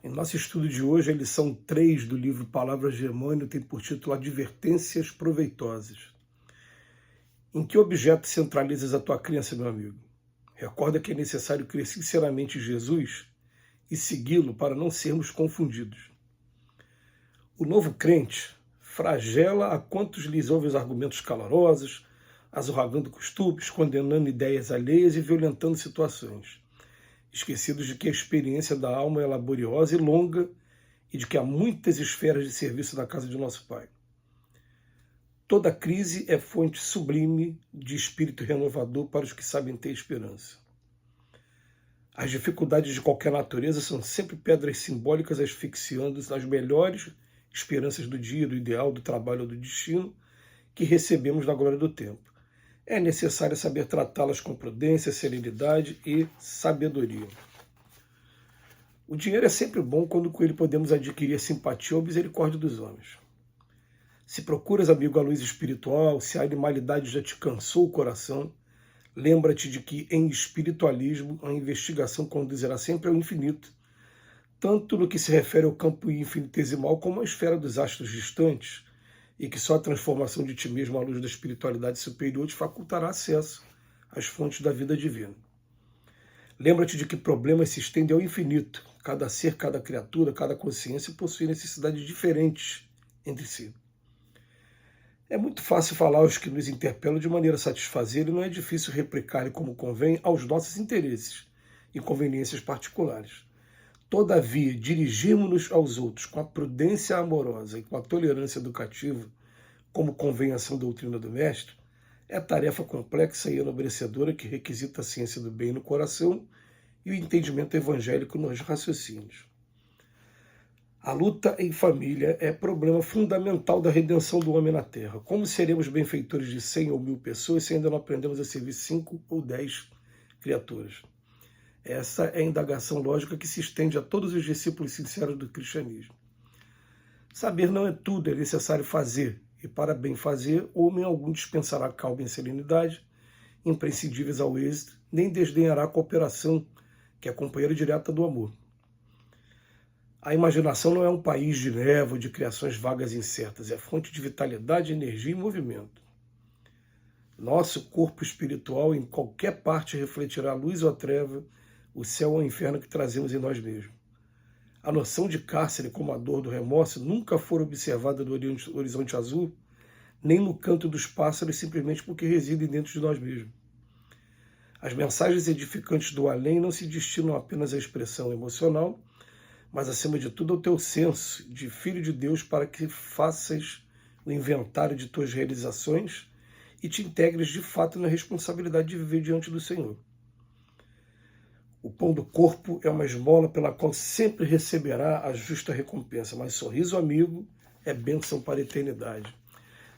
Em nosso estudo de hoje, a lição 3 do livro Palavras de Emmanuel tem por título Advertências Proveitosas. Em que objeto centralizas a tua crença, meu amigo? Recorda que é necessário crer sinceramente em Jesus e segui-lo para não sermos confundidos. O novo crente flagela a quantos lhes ouvem os argumentos calorosos, azorragando costumes, condenando ideias alheias e violentando situações, esquecidos de que a experiência da alma é laboriosa e longa e de que há muitas esferas de serviço na casa de nosso Pai. Toda crise é fonte sublime de espírito renovador para os que sabem ter esperança. As dificuldades de qualquer natureza são sempre pedras simbólicas asfixiando nas melhores esperanças do dia, do ideal, do trabalho ou do destino que recebemos na glória do tempo. É necessário saber tratá-las com prudência, serenidade e sabedoria. O dinheiro é sempre bom quando com ele podemos adquirir a simpatia ou misericórdia dos homens. Se procuras, amigo, a luz espiritual, se a animalidade já te cansou o coração, lembra-te de que em espiritualismo a investigação conduzirá sempre ao infinito, tanto no que se refere ao campo infinitesimal como à esfera dos astros distantes, e que só a transformação de ti mesmo à luz da espiritualidade superior te facultará acesso às fontes da vida divina. Lembra-te de que problemas se estendem ao infinito. Cada ser, cada criatura, cada consciência possui necessidades diferentes entre si. É muito fácil falar aos que nos interpelam de maneira a satisfazer e não é difícil replicar como convém aos nossos interesses e conveniências particulares. Todavia, dirigirmos-nos aos outros com a prudência amorosa e com a tolerância educativa, como convém a ação doutrina do Mestre, é tarefa complexa e enobrecedora que requisita a ciência do bem no coração e o entendimento evangélico nos raciocínios. A luta em família é problema fundamental da redenção do homem na Terra. Como seremos benfeitores de 100 ou 1000 pessoas se ainda não aprendemos a servir 5 ou 10 criaturas? Essa é a indagação lógica que se estende a todos os discípulos sinceros do cristianismo. Saber não é tudo, é necessário fazer, e para bem fazer, homem algum dispensará calma e serenidade, imprescindíveis ao êxito, nem desdenhará a cooperação, que é a companheira direta do amor. A imaginação não é um país de névoa, de criações vagas e incertas, é fonte de vitalidade, energia e movimento. Nosso corpo espiritual em qualquer parte refletirá a luz ou a treva, o céu ou o inferno que trazemos em nós mesmos. A noção de cárcere como a dor do remorso nunca foi observada no horizonte azul, nem no canto dos pássaros, simplesmente porque residem dentro de nós mesmos. As mensagens edificantes do além não se destinam apenas à expressão emocional, mas acima de tudo ao teu senso de filho de Deus para que faças o inventário de tuas realizações e te integres de fato na responsabilidade de viver diante do Senhor. O pão do corpo é uma esmola pela qual sempre receberá a justa recompensa, mas sorriso amigo é bênção para a eternidade.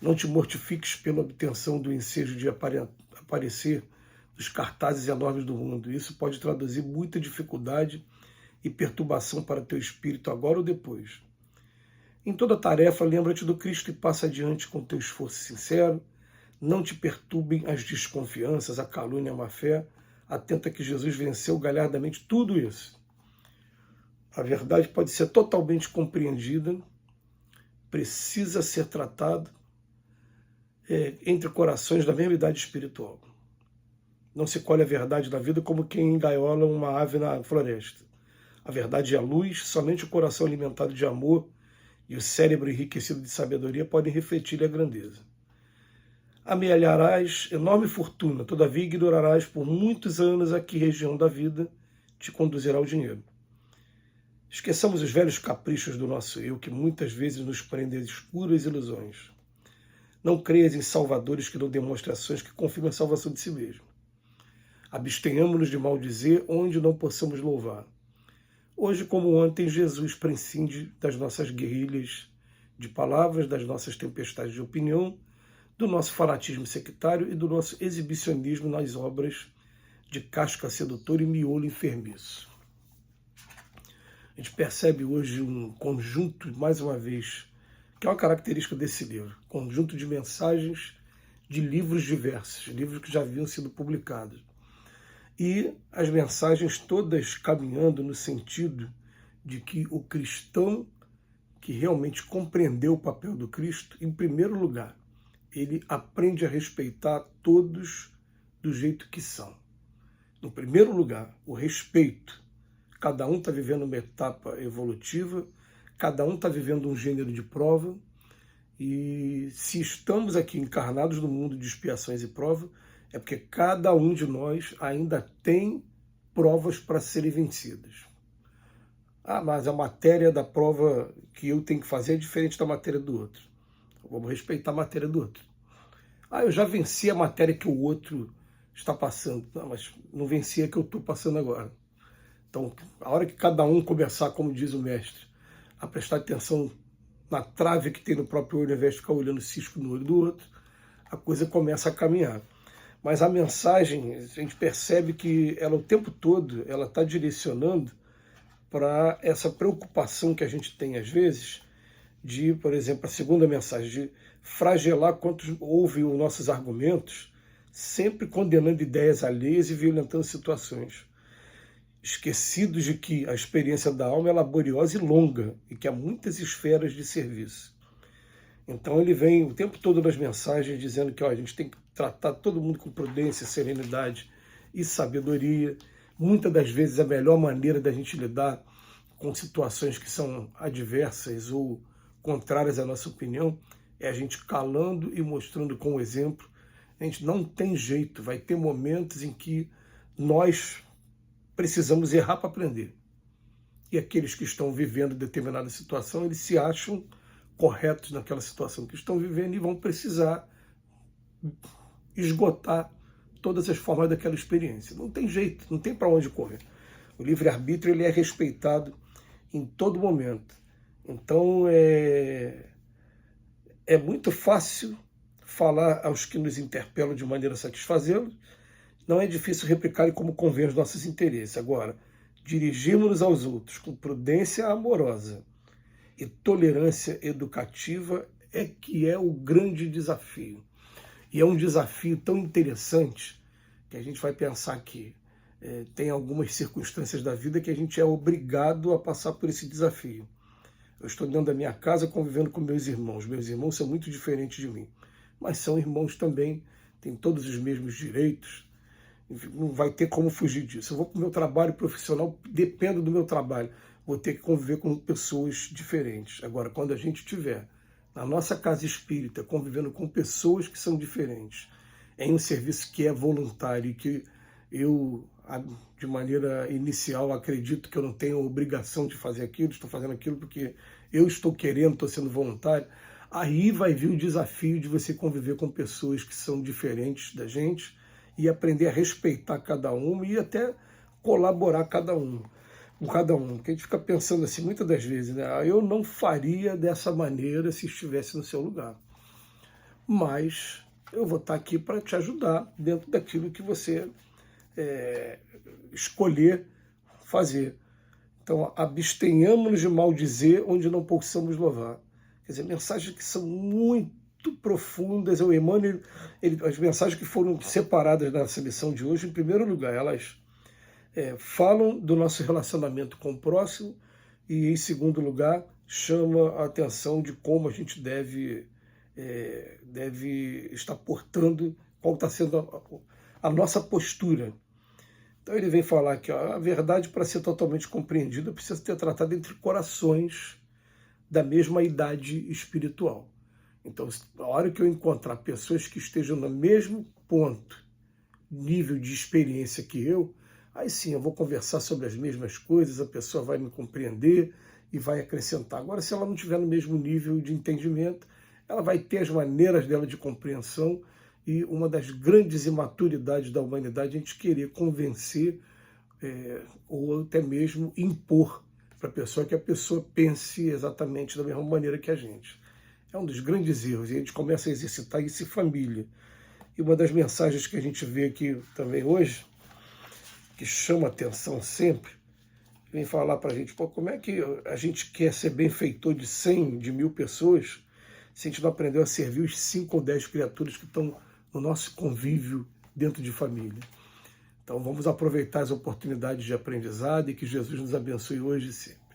Não te mortifiques pela obtenção do ensejo de aparecer nos cartazes enormes do mundo. Isso pode traduzir muita dificuldade e perturbação para teu espírito agora ou depois. Em toda tarefa, lembra-te do Cristo e passa adiante com teu esforço sincero. Não te perturbem as desconfianças, a calúnia, a má-fé. Atenta que Jesus venceu galhardamente tudo isso. A verdade pode ser totalmente compreendida, precisa ser tratada entre corações da mesma idade espiritual. Não se colhe a verdade da vida como quem engaiola uma ave na floresta. A verdade é a luz, somente o coração alimentado de amor e o cérebro enriquecido de sabedoria podem refletir a grandeza. Amealharás enorme fortuna, todavia ignorarás por muitos anos a que região da vida te conduzirá ao dinheiro. Esqueçamos os velhos caprichos do nosso eu, que muitas vezes nos prendem a escuras ilusões. Não creias em salvadores que dão demonstrações que confirmam a salvação de si mesmo. Abstenhamos-nos de maldizer onde não possamos louvar. Hoje, como ontem, Jesus prescinde das nossas guerrilhas de palavras, das nossas tempestades de opinião, do nosso fanatismo sectário e do nosso exibicionismo nas obras de casca sedutora e miolo enfermiço. A gente percebe hoje um conjunto, mais uma vez, que é uma característica desse livro, conjunto de mensagens de livros diversos, livros que já haviam sido publicados. E as mensagens todas caminhando no sentido de que o cristão que realmente compreendeu o papel do Cristo, em primeiro lugar, ele aprende a respeitar todos do jeito que são. No primeiro lugar, o respeito. Cada um está vivendo uma etapa evolutiva, cada um está vivendo um gênero de prova, e se estamos aqui encarnados no mundo de expiações e prova, é porque cada um de nós ainda tem provas para serem vencidas. Ah, mas a matéria da prova que eu tenho que fazer é diferente da matéria do outro. Vamos respeitar a matéria do outro. Ah, eu já venci a matéria que o outro está passando. Não, mas não venci a que eu estou passando agora. Então, a hora que cada um começar, como diz o mestre, a prestar atenção na trave que tem no próprio olho, ao invés de ficar olhando cisco no olho do outro, a coisa começa a caminhar. Mas a mensagem, a gente percebe que ela o tempo todo ela está direcionando para essa preocupação que a gente tem às vezes de, por exemplo, a segunda mensagem, de fragelar quantos ouvem os nossos argumentos, sempre condenando ideias alheias e violentando situações, esquecidos de que a experiência da alma é laboriosa e longa e que há muitas esferas de serviço. Então ele vem o tempo todo nas mensagens dizendo que a gente tem que tratar todo mundo com prudência, serenidade e sabedoria. Muitas das vezes a melhor maneira da gente lidar com situações que são adversas ou contrárias à nossa opinião é a gente calando e mostrando com o exemplo. A gente não tem jeito, vai ter momentos em que nós precisamos errar para aprender. E aqueles que estão vivendo determinada situação, eles se acham corretos naquela situação que estão vivendo e vão precisar esgotar todas as formas daquela experiência. Não tem jeito, não tem para onde correr. O livre-arbítrio ele é respeitado em todo momento. Então é muito fácil falar aos que nos interpelam de maneira a satisfazê-los. Não é difícil replicar como convém os nossos interesses. Agora, dirigirmos-nos aos outros com prudência amorosa e tolerância educativa é que é o grande desafio. E é um desafio tão interessante que a gente vai pensar que tem algumas circunstâncias da vida que a gente é obrigado a passar por esse desafio. Eu estou dentro da minha casa convivendo com meus irmãos. Meus irmãos são muito diferentes de mim, mas são irmãos também, têm todos os mesmos direitos. Não vai ter como fugir disso. Eu vou para o meu trabalho profissional, dependo do meu trabalho. Vou ter que conviver com pessoas diferentes. Agora, quando a gente estiver na nossa casa espírita, convivendo com pessoas que são diferentes, em um serviço que é voluntário e que eu, de maneira inicial, acredito que eu não tenho obrigação de fazer aquilo, estou fazendo aquilo porque eu estou querendo, estou sendo voluntário, aí vai vir o desafio de você conviver com pessoas que são diferentes da gente e aprender a respeitar cada uma e até colaborar com cada um. Porque a gente fica pensando assim, muitas das vezes, né? Eu não faria dessa maneira se estivesse no seu lugar. Mas eu vou estar aqui para te ajudar dentro daquilo que você escolher fazer. Então, abstenhamos-nos de maldizer onde não possamos louvar. Quer dizer, mensagens que são muito profundas. O Emmanuel, as mensagens que foram separadas nessa lição de hoje, em primeiro lugar, elas falam do nosso relacionamento com o próximo e, em segundo lugar, chama a atenção de como a gente deve estar portando, qual está sendo a nossa postura. Então ele vem falar que a verdade, para ser totalmente compreendida, precisa ser tratada entre corações da mesma idade espiritual. Então, a hora que eu encontrar pessoas que estejam no mesmo ponto, nível de experiência que eu, aí sim eu vou conversar sobre as mesmas coisas, a pessoa vai me compreender e vai acrescentar. Agora, se ela não estiver no mesmo nível de entendimento, ela vai ter as maneiras dela de compreensão, e uma das grandes imaturidades da humanidade é a gente querer convencer ou até mesmo impor para a pessoa que a pessoa pense exatamente da mesma maneira que a gente. É um dos grandes erros, e a gente começa a exercitar isso em família. E uma das mensagens que a gente vê aqui também hoje, que chama atenção sempre, vem falar para a gente, como é que a gente quer ser benfeitor de 100, de 1000 pessoas, se a gente não aprendeu a servir os 5 ou 10 criaturas que estão no nosso convívio dentro de família. Então vamos aproveitar as oportunidades de aprendizado e que Jesus nos abençoe hoje e sempre.